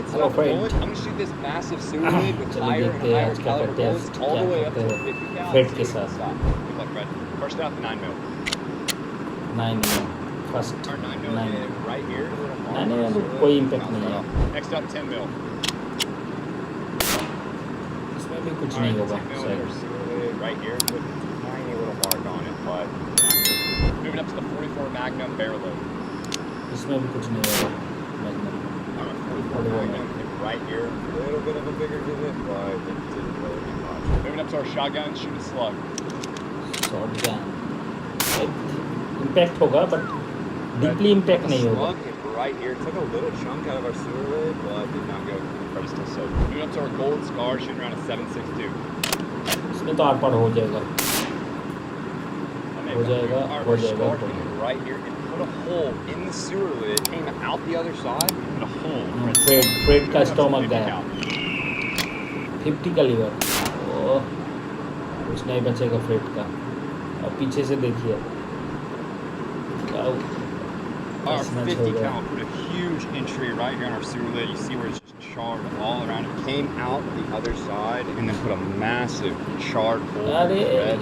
lid, set off the bullet. I'm going to shoot this massive sewer lid with higher and higher caliber bullets all the way up to 50 cal. Fred के साथ. Good luck, Fred. First out the 9 mil. 9 mm. First. Our 9 mil 9 is right here. 9 mm कोई impact नहीं है. Next up 10 mil. इसमें भी कुछ नहीं होगा. Right here with a tiny little mark on it, but moving up to the 44 Magnum barrel load. इसमें भी कुछ नहीं होगा. Magnum. Alright, 44 Magnum right here. A little bit of a bigger divot, but it didn't really do much. Moving up to our shotgun, shoot a slug. Shotgun. Impact होगा, but deeply impact नहीं होगा. Slug is right here. Took a little chunk out of our sewer lid, but did not go. But it's still soaked. Moving up to our gold scar, shooting around a 7.62. इसमें तो are पार हो जाएगा. हो जाएगा. Right here, and put a hole in the sewer lid. It came out the other side. Put a hole. Fred का stomach गया. 50 का liver. ओह, कुछ नहीं बचेगा Fred का. अब पीछे से देखिए. Our 50 cal put a huge entry right here on our sewer lid. You see where it's just charred all around it. Came out the other side and then put a massive charred hole in the red.